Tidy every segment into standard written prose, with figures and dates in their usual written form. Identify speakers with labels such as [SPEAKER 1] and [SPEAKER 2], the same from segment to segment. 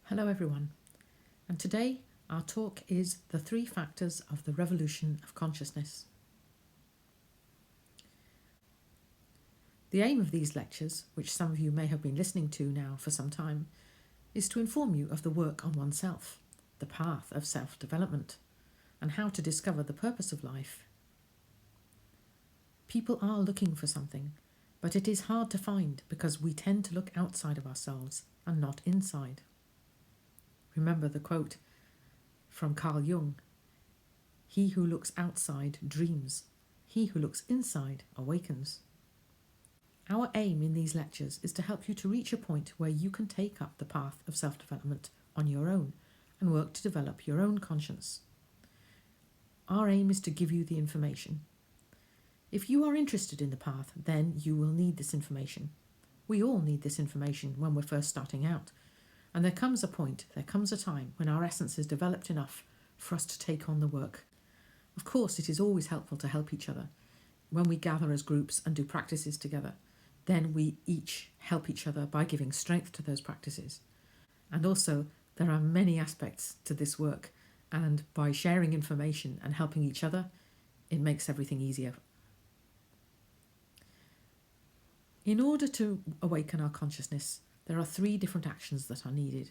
[SPEAKER 1] Hello everyone, and today our talk is the 3 factors of the revolution of consciousness. The aim of these lectures, which some of you may have been listening to now for some time, is to inform you of the work on oneself, the path of self-development, and how to discover the purpose of life. People are looking for something, but it is hard to find because we tend to look outside of ourselves and not inside. Remember the quote from Carl Jung, "He who looks outside dreams, he who looks inside awakens." Our aim in these lectures is to help you to reach a point where you can take up the path of self-development on your own and work to develop your own conscience. Our aim is to give you the information. If you are interested in the path, then you will need this information. We all need this information when we're first starting out. And there comes a time when our essence is developed enough for us to take on the work. Of course, it is always helpful to help each other. When we gather as groups and do practices together, then we each help each other by giving strength to those practices. And also, there are many aspects to this work, and by sharing information and helping each other, it makes everything easier. In order to awaken our consciousness, there are 3 different actions that are needed.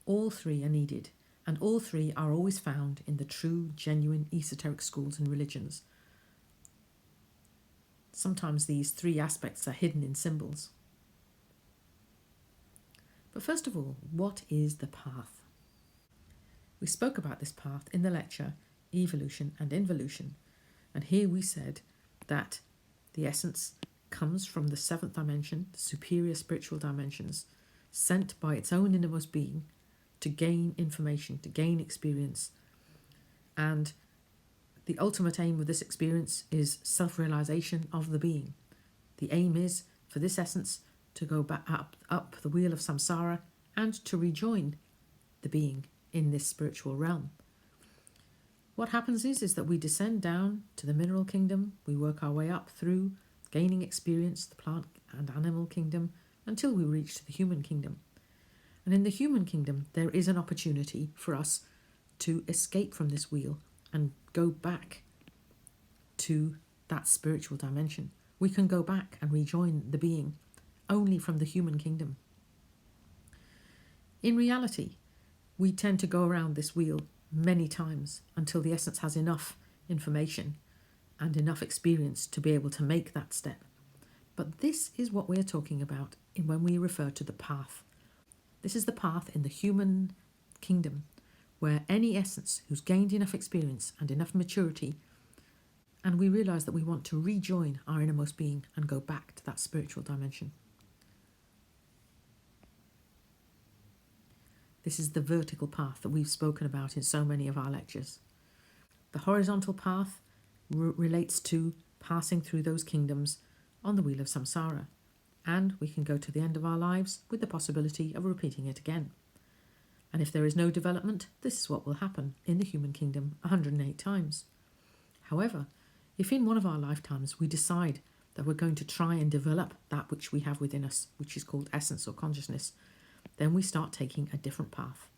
[SPEAKER 1] All 3 are needed, and all 3 are always found in the true, genuine, esoteric schools and religions. Sometimes these 3 aspects are hidden in symbols. But first of all, what is the path? We spoke about this path in the lecture, Evolution and Involution, and here we said that the essence comes from the 7th dimension, the superior spiritual dimensions, sent by its own innermost being to gain information, to gain experience. And the ultimate aim of this experience is self-realization of the being. The aim is for this essence to go back up the wheel of samsara and to rejoin the being in this spiritual realm. What happens is that we descend down to the mineral kingdom, we work our way up through gaining experience, the plant and animal kingdom, until we reach the human kingdom. And in the human kingdom, there is an opportunity for us to escape from this wheel and go back to that spiritual dimension. We can go back and rejoin the being only from the human kingdom. In reality, we tend to go around this wheel many times until the essence has enough information and enough experience to be able to make that step. But this is what we're talking about when we refer to the path. This is the path in the human kingdom where any essence who's gained enough experience and enough maturity, and we realize that we want to rejoin our innermost being and go back to that spiritual dimension. This is the vertical path that we've spoken about in so many of our lectures. The horizontal path relates to passing through those kingdoms on the wheel of samsara, and we can go to the end of our lives with the possibility of repeating it again. And if there is no development, this is what will happen in the human kingdom 108 times. However, if in one of our lifetimes we decide that we're going to try and develop that which we have within us, which is called essence or consciousness, then we start taking a different path.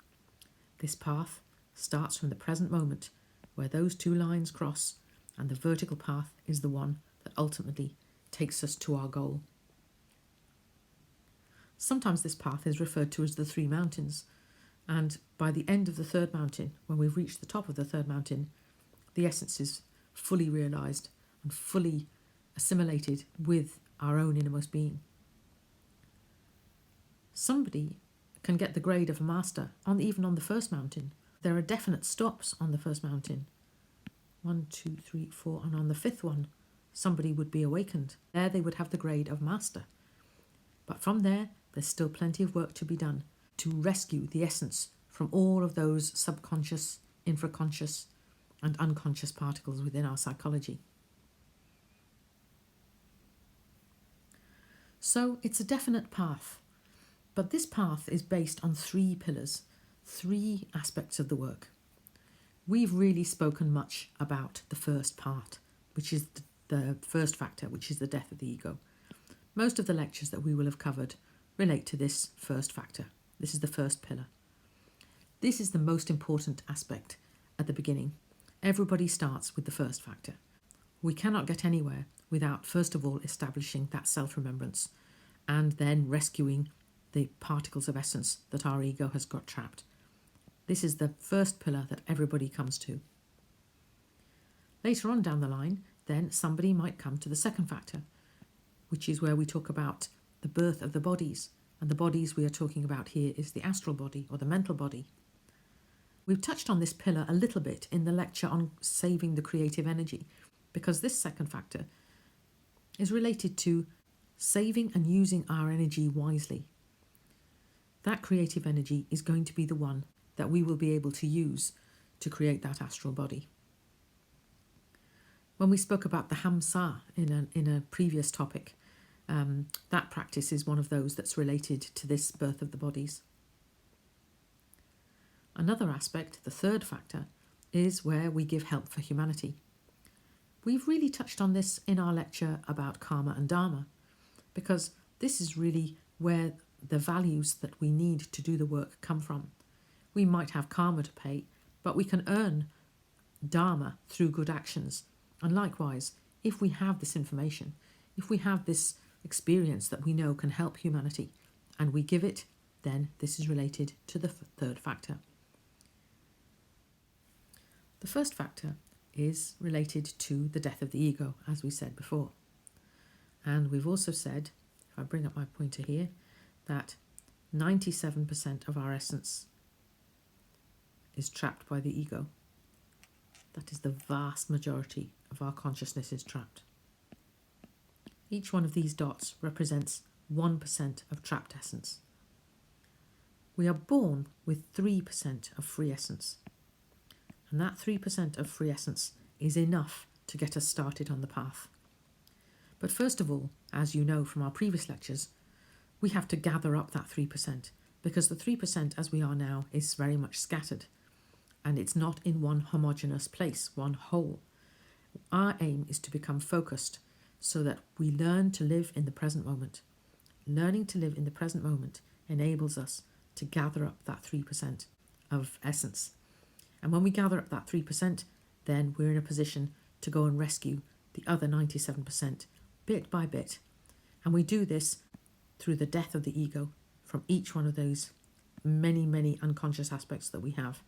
[SPEAKER 1] This path starts from the present moment where those 2 lines cross, and the vertical path is the one that ultimately takes us to our goal. Sometimes this path is referred to as the 3 mountains, and by the end of the 3rd mountain, when we've reached the top of the 3rd mountain, the essence is fully realized and fully assimilated with our own innermost being. Somebody can get the grade of a master even on the 1st mountain. There are definite stops on the 1st mountain. 1, 2, 3, 4, and on the 5th one, somebody would be awakened. There they would have the grade of master. But from there, there's still plenty of work to be done to rescue the essence from all of those subconscious, infraconscious, and unconscious particles within our psychology. So it's a definite path, but this path is based on 3 pillars, 3 aspects of the work. We've really spoken much about the first part, which is the first factor, which is the death of the ego. Most of the lectures that we will have covered relate to this first factor, This is the first pillar. This is the most important aspect at the beginning. Everybody starts with the first factor. We cannot get anywhere without, first of all, establishing that self-remembrance and then rescuing the particles of essence that our ego has got trapped. This is the first pillar that everybody comes to. Later on down the line, then somebody might come to the second factor, which is where we talk about the birth of the bodies. And the bodies we are talking about here is the astral body or the mental body. We've touched on this pillar a little bit in the lecture on saving the creative energy, because this second factor is related to saving and using our energy wisely. That creative energy is going to be the one that we will be able to use to create that astral body. When we spoke about the Hamsa in a previous topic, that practice is one of those that's related to this birth of the bodies. Another aspect, the third factor, is where we give help for humanity. We've really touched on this in our lecture about karma and dharma, because this is really where the values that we need to do the work come from. We might have karma to pay, but we can earn dharma through good actions. And likewise, if we have this information, if we have this experience that we know can help humanity, and we give it, then this is related to the third factor. The first factor is related to the death of the ego, as we said before. And we've also said, if I bring up my pointer here, that 97% of our essence is trapped by the ego. That is the vast majority of our consciousness is trapped. Each one of these dots represents 1% of trapped essence. We are born with 3% of free essence. And that 3% of free essence is enough to get us started on the path. But first of all, as you know from our previous lectures, we have to gather up that 3%, because the 3% as we are now is very much scattered, and it's not in one homogeneous place, one whole. Our aim is to become focused so that we learn to live in the present moment. Learning to live in the present moment enables us to gather up that 3% of essence. And when we gather up that 3%, then we're in a position to go and rescue the other 97% bit by bit. And we do this through the death of the ego from each one of those many, many unconscious aspects that we have.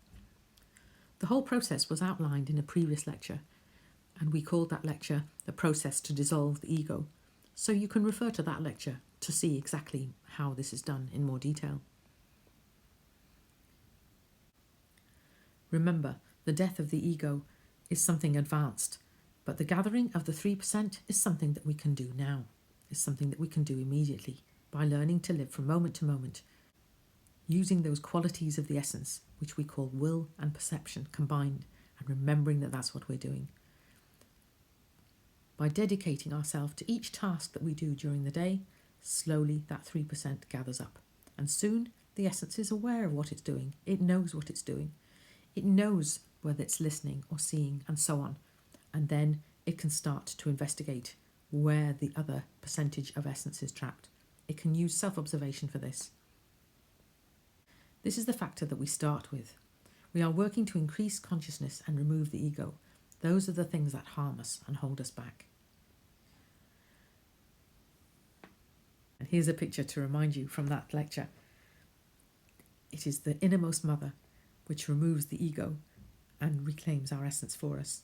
[SPEAKER 1] The whole process was outlined in a previous lecture, and we called that lecture the process to dissolve the ego. So you can refer to that lecture to see exactly how this is done in more detail. Remember, the death of the ego is something advanced, but the gathering of the 3% is something that we can do now. It's something that we can do immediately by learning to live from moment to moment, using those qualities of the essence, which we call will and perception combined, and remembering that that's what we're doing. By dedicating ourselves to each task that we do during the day, slowly that 3% gathers up. And soon the essence is aware of what it's doing. It knows what it's doing. It knows whether it's listening or seeing and so on. And then it can start to investigate where the other percentage of essence is trapped. It can use self-observation for this. This is the factor that we start with. We are working to increase consciousness and remove the ego. Those are the things that harm us and hold us back. And here's a picture to remind you from that lecture. It is the innermost mother which removes the ego and reclaims our essence for us.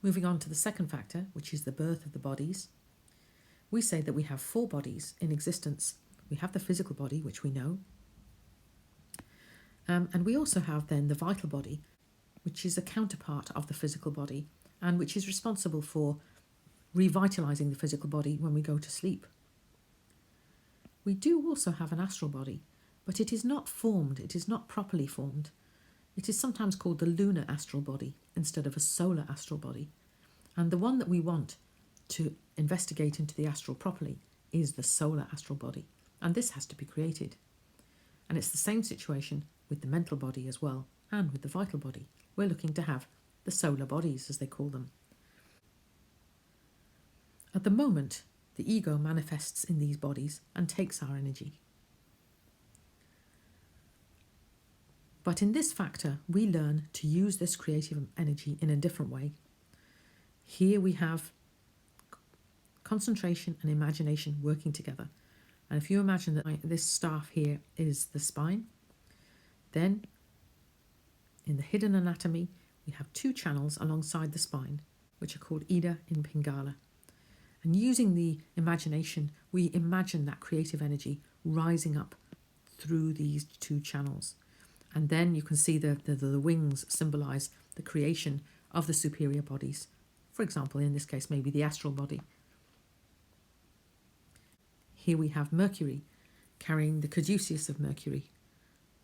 [SPEAKER 1] Moving on to the second factor, which is the birth of the bodies. We say that we have 4 bodies in existence. We have the physical body, which we know. And we also have then the vital body, which is a counterpart of the physical body and which is responsible for revitalizing the physical body when we go to sleep. We do also have an astral body, but it is not formed, it is not properly formed. It is sometimes called the lunar astral body instead of a solar astral body. And the one that we want to investigate into the astral properly is the solar astral body. And this has to be created. And it's the same situation with the mental body as well, and with the vital body. We're looking to have the solar bodies, as they call them. At the moment, the ego manifests in these bodies and takes our energy. But in this factor, we learn to use this creative energy in a different way. Here we have concentration and imagination working together. And if you imagine that this staff here is the spine, then in the hidden anatomy, we have two channels alongside the spine, which are called Ida in Pingala. And using the imagination, we imagine that creative energy rising up through these two channels. And then you can see the wings symbolize the creation of the superior bodies. For example, in this case, maybe the astral body. Here we have Mercury carrying the caduceus of Mercury.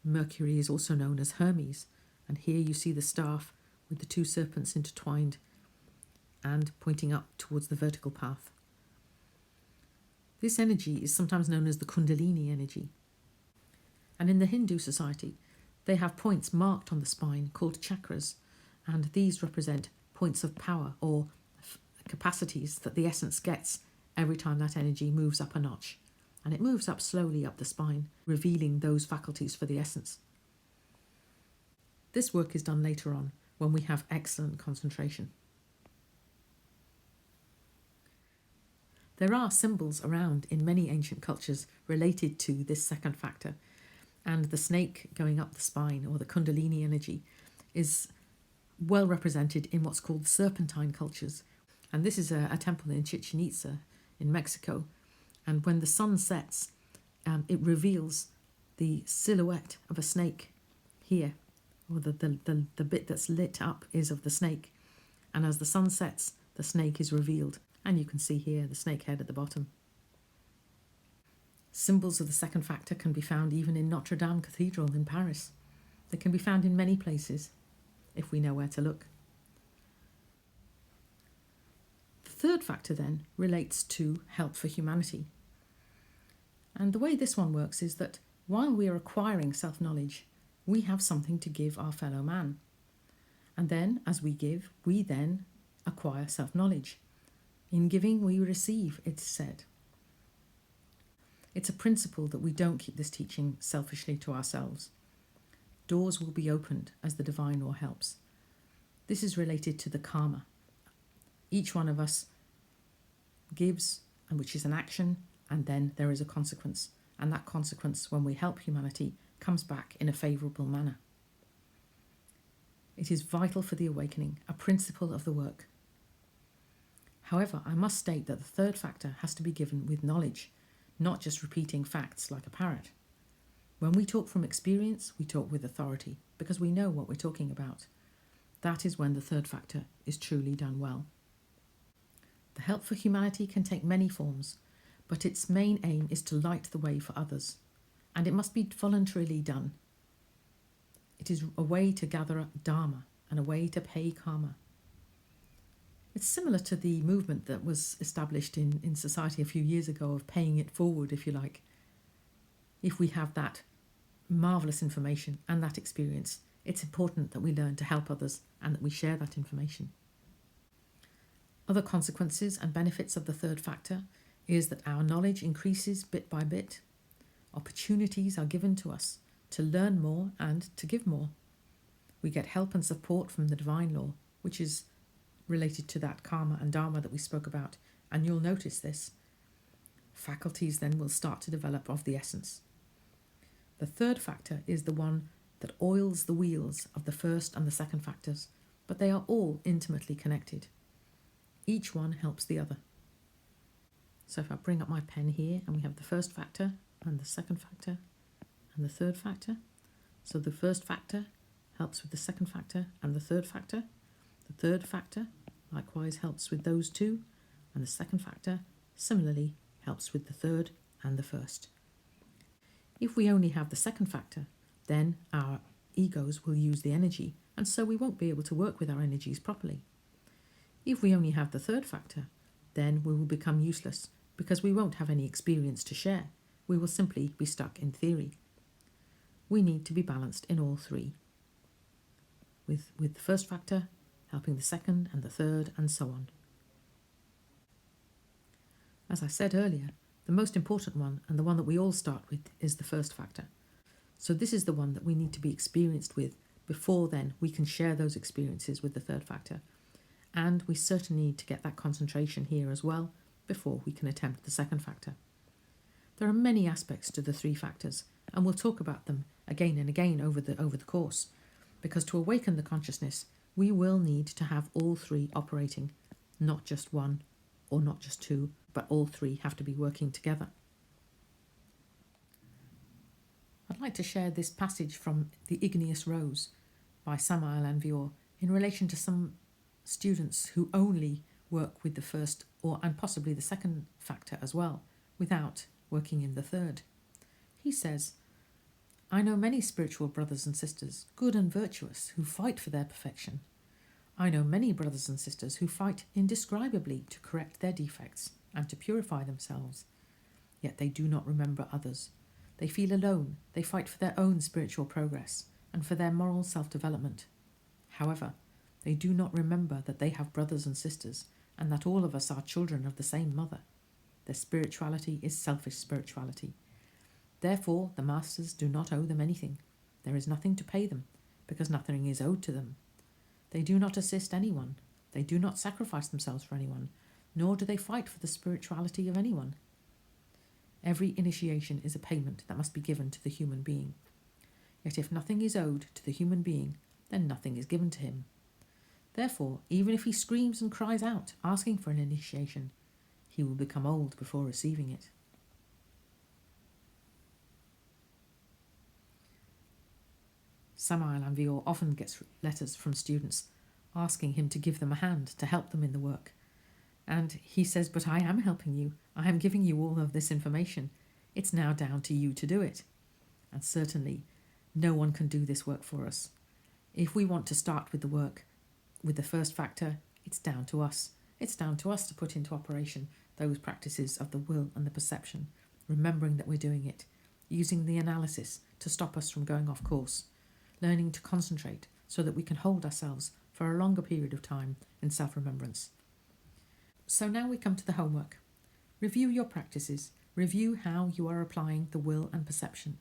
[SPEAKER 1] Mercury is also known as Hermes. And here you see the staff with the two serpents intertwined and pointing up towards the vertical path. This energy is sometimes known as the Kundalini energy. And in the Hindu society, they have points marked on the spine called chakras, and these represent points of power or capacities that the essence gets every time that energy moves up a notch. And it moves up slowly up the spine, revealing those faculties for the essence. This work is done later on when we have excellent concentration. There are symbols around in many ancient cultures related to this second factor, and the snake going up the spine, or the Kundalini energy, is well represented in what's called serpentine cultures. And this is a temple in Chichen Itza in Mexico. And when the sun sets, it reveals the silhouette of a snake here, or the bit that's lit up is of the snake. And as the sun sets, the snake is revealed. And you can see here the snake head at the bottom. Symbols of the second factor can be found even in Notre Dame Cathedral in Paris. They can be found in many places, if we know where to look. The third factor then relates to help for humanity. And the way this one works is that while we are acquiring self-knowledge, we have something to give our fellow man. And then, as we give, we then acquire self-knowledge. In giving, we receive, it's said. It's a principle that we don't keep this teaching selfishly to ourselves. Doors will be opened as the divine law helps. This is related to the karma. Each one of us gives, and which is an action, and then there is a consequence. And that consequence, when we help humanity, comes back in a favourable manner. It is vital for the awakening, a principle of the work. However, I must state that the third factor has to be given with knowledge, not just repeating facts like a parrot. When we talk from experience, we talk with authority, because we know what we're talking about. That is when the third factor is truly done well. The help for humanity can take many forms, but its main aim is to light the way for others, and it must be voluntarily done. It is a way to gather up dharma and a way to pay karma. It's similar to the movement that was established in society a few years ago of paying it forward, if you like. If we have that marvellous information and that experience, it's important that we learn to help others and that we share that information. Other consequences and benefits of the third factor is that our knowledge increases bit by bit. Opportunities are given to us to learn more and to give more. We get help and support from the divine law, which is related to that karma and dharma that we spoke about, and you'll notice this. Faculties then will start to develop of the essence. The third factor is the one that oils the wheels of the first and the second factors, but they are all intimately connected. Each one helps the other. So if I bring up my pen here, and we have the first factor and the second factor and the third factor. So the first factor helps with the second factor and the third factor. The third factor likewise helps with those two, and the second factor similarly helps with the third and the first. If we only have the second factor, then our egos will use the energy, and so we won't be able to work with our energies properly. If we only have the third factor, then we will become useless because we won't have any experience to share. We will simply be stuck in theory. We need to be balanced in all three, with the first factor helping the second and the third, and so on. As I said earlier, the most important one, and the one that we all start with, is the first factor. So this is the one that we need to be experienced with before then we can share those experiences with the third factor. And we certainly need to get that concentration here as well before we can attempt the second factor. There are many aspects to the three factors, and we'll talk about them again and again over the course, because to awaken the consciousness, we will need to have all three operating, not just one or not just two, but all three have to be working together. I'd like to share this passage from The Igneous Rose by Samael Aun in relation to some students who only work with the first and possibly the second factor as well, without working in the third. He says, "I know many spiritual brothers and sisters, good and virtuous, who fight for their perfection. I know many brothers and sisters who fight indescribably to correct their defects and to purify themselves. Yet they do not remember others. They feel alone. They fight for their own spiritual progress and for their moral self-development. However, they do not remember that they have brothers and sisters and that all of us are children of the same mother. Their spirituality is selfish spirituality. Therefore, the masters do not owe them anything. There is nothing to pay them, because nothing is owed to them. They do not assist anyone. They do not sacrifice themselves for anyone, nor do they fight for the spirituality of anyone. Every initiation is a payment that must be given to the human being. Yet if nothing is owed to the human being, then nothing is given to him. Therefore, even if he screams and cries out, asking for an initiation, he will become old before receiving it." Samael Aun often gets letters from students asking him to give them a hand, to help them in the work. And he says, "But I am helping you. I am giving you all of this information. It's now down to you to do it." And certainly, no one can do this work for us. If we want to start with the work, with the first factor, it's down to us. It's down to us to put into operation those practices of the will and the perception, remembering that we're doing it, using the analysis to stop us from going off course, learning to concentrate so that we can hold ourselves for a longer period of time in self-remembrance. So now we come to the homework. Review your practices. Review how you are applying the will and perception.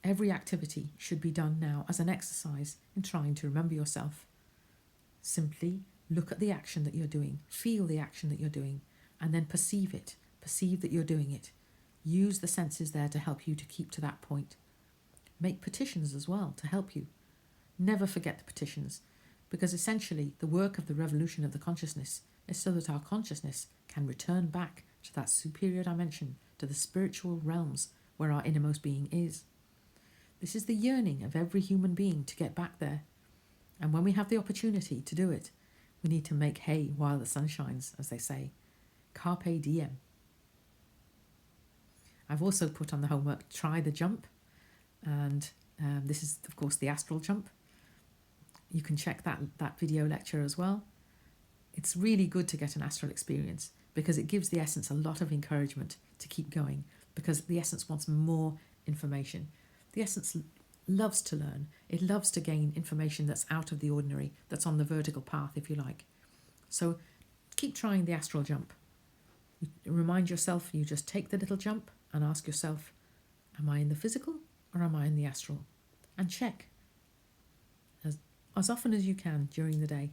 [SPEAKER 1] Every activity should be done now as an exercise in trying to remember yourself. Simply look at the action that you're doing, feel the action that you're doing, and then perceive it. Perceive that you're doing it. Use the senses there to help you to keep to that point. Make petitions as well to help you. Never forget the petitions, because essentially the work of the revolution of the consciousness is so that our consciousness can return back to that superior dimension, to the spiritual realms where our innermost being is. This is the yearning of every human being to get back there. And when we have the opportunity to do it, we need to make hay while the sun shines, as they say. Carpe diem. I've also put on the homework, try the jump. And this is, of course, the astral jump. You can check that video lecture as well. It's really good to get an astral experience because it gives the essence a lot of encouragement to keep going, because the essence wants more information. The essence loves to learn. It loves to gain information that's out of the ordinary, that's on the vertical path, if you like. So keep trying the astral jump. Remind yourself, you just take the little jump and ask yourself, am I in the physical or am I in the astral? And check as often as you can during the day.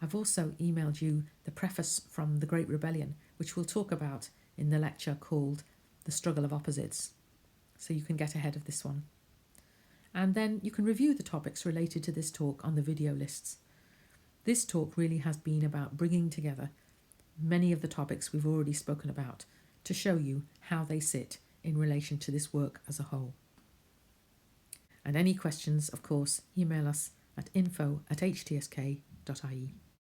[SPEAKER 1] I've also emailed you the preface from The Great Rebellion, which we'll talk about in the lecture called The Struggle of Opposites, so you can get ahead of this one. And then you can review the topics related to this talk on the video lists. This talk really has been about bringing together many of the topics we've already spoken about to show you how they sit in relation to this work as a whole. And any questions, of course, email us at info@htsk.ie.